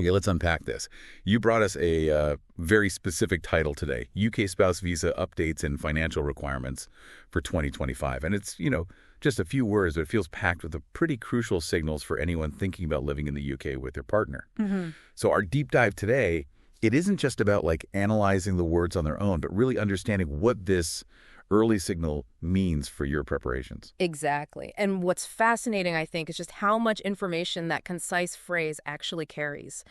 Okay, let's unpack this. You brought us a very specific title today, UK Spouse Visa Updates and Financial Requirements for 2025. And it's, just a few words, but it feels packed with the pretty crucial signals for anyone thinking about living in the UK with their partner. So our deep dive today, it isn't just about analyzing the words on their own, but really understanding what this early signal means for your preparations. Exactly. And what's fascinating, I think, is just how much information that concise phrase actually carries.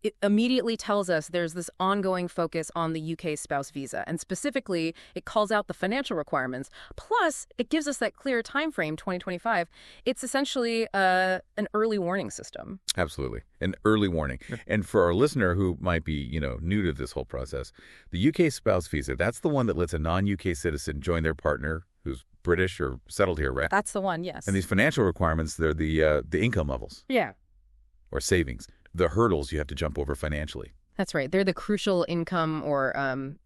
It immediately tells us there's this ongoing focus on the UK spouse visa, and specifically, it calls out the financial requirements. Plus, it gives us that clear time frame, 2025. It's essentially an early warning system. Absolutely. An early warning. And for our listener who might be, new to this whole process, the UK spouse visa, that's the one that lets a non-UK citizen join their partner who's British or settled here, right? That's the one, yes. And these financial requirements, they're the income levels. Yeah. Or savings. The hurdles you have to jump over financially. That's right. They're the crucial income or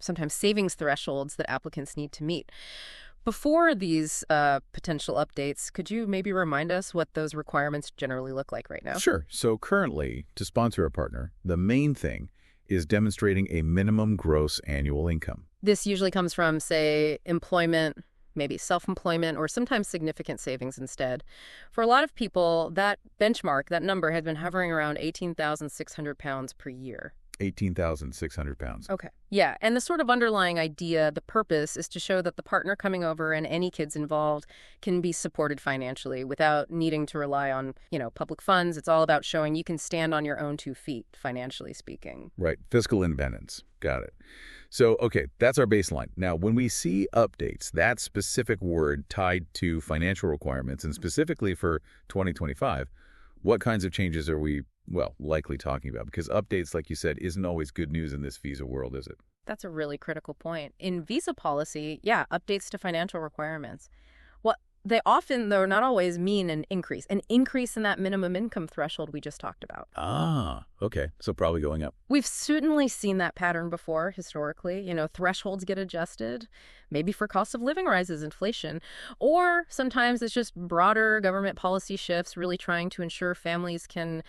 sometimes savings thresholds that applicants need to meet. Before these potential updates, could you maybe remind us what those requirements generally look like right now? Sure. So currently, to sponsor a partner, the main thing is demonstrating a minimum gross annual income. This usually comes from, say, employment, maybe self-employment, or sometimes significant savings instead. For a lot of people, that benchmark, that number, had been hovering around £18,600 per year. 18,600 pounds. Okay. Yeah, and the sort of underlying idea, the purpose, is to show that the partner coming over and any kids involved can be supported financially without needing to rely on, public funds. It's all about showing you can stand on your own 2 feet, financially speaking. Right. Fiscal independence. Got it. So, okay, that's our baseline. Now, when we see updates, that specific word tied to financial requirements, and specifically for 2025, what kinds of changes are we, likely talking about? Because updates, like you said, isn't always good news in this visa world, is it? That's a really critical point. In visa policy, updates to financial requirements. Well, they often, though not always, mean an increase in that minimum income threshold we just talked about. Ah, okay. So probably going up. We've certainly seen that pattern before historically. Thresholds get adjusted, maybe for cost of living rises, inflation, or sometimes it's just broader government policy shifts, really trying to ensure families can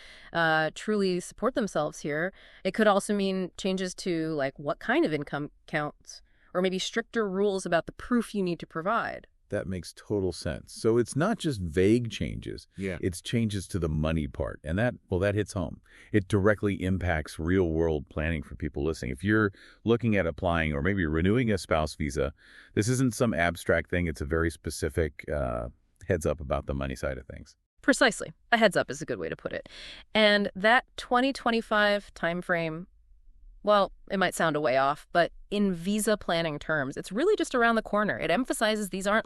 truly support themselves here. It could also mean changes to what kind of income counts, or maybe stricter rules about the proof you need to provide. That makes total sense. So it's not just vague changes. Yeah. It's changes to the money part. And that hits home. It directly impacts real-world planning for people listening. If you're looking at applying or maybe renewing a spouse visa, this isn't some abstract thing. It's a very specific heads up about the money side of things. Precisely. A heads up is a good way to put it. And that 2025 timeframe, well, it might sound a way off, but in visa planning terms, it's really just around the corner. It emphasizes these aren't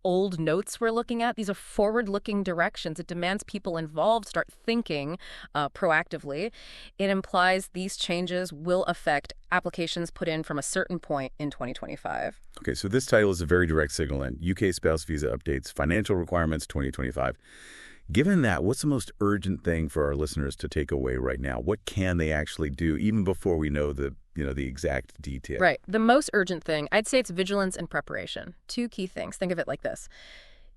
old notes we're looking at. These are forward-looking directions. It demands people involved start thinking proactively. It implies these changes will affect applications put in from a certain point in 2025. Okay, so this title is a very direct signal in UK spouse visa updates, financial requirements 2025. Given that, what's the most urgent thing for our listeners to take away right now? What can they actually do even before we know the exact detail? Right. The most urgent thing, I'd say it's vigilance and preparation. 2 key things. Think of it like this.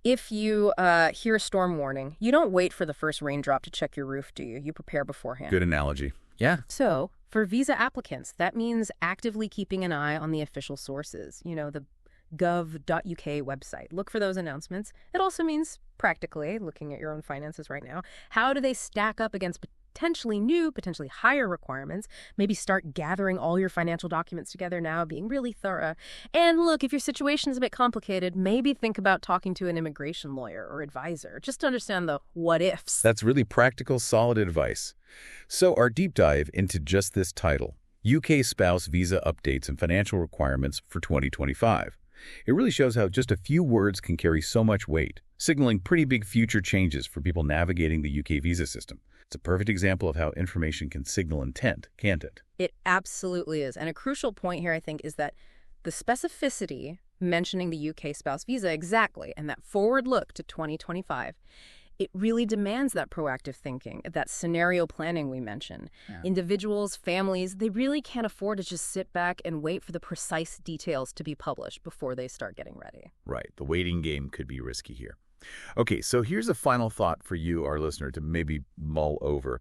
If you hear a storm warning, you don't wait for the first raindrop to check your roof, do you? You prepare beforehand. Good analogy. Yeah. So, for visa applicants, that means actively keeping an eye on the official sources, the gov.uk website. Look for those announcements. It also means, practically, looking at your own finances right now, how do they stack up against potentially new, potentially higher requirements? Maybe start gathering all your financial documents together now, being really thorough. And look, if your situation is a bit complicated, maybe think about talking to an immigration lawyer or advisor, just to understand the what-ifs. That's really practical, solid advice. So our deep dive into just this title, UK Spouse Visa Updates and Financial Requirements for 2025. It really shows how just a few words can carry so much weight, signaling pretty big future changes for people navigating the UK visa system. It's a perfect example of how information can signal intent, can't it? It absolutely is. And a crucial point here, I think, is that the specificity mentioning the UK spouse visa exactly and that forward look to 2025, it really demands that proactive thinking, that scenario planning we mentioned. Yeah. Individuals, families, they really can't afford to just sit back and wait for the precise details to be published before they start getting ready. Right. The waiting game could be risky here. Okay, so here's a final thought for you, our listener, to maybe mull over.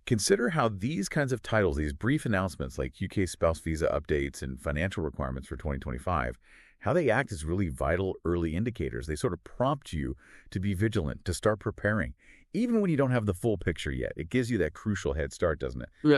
Consider how these kinds of titles, these brief announcements like UK spouse visa updates and financial requirements for 2025, how they act as really vital early indicators. They sort of prompt you to be vigilant, to start preparing, even when you don't have the full picture yet. It gives you that crucial head start, doesn't it?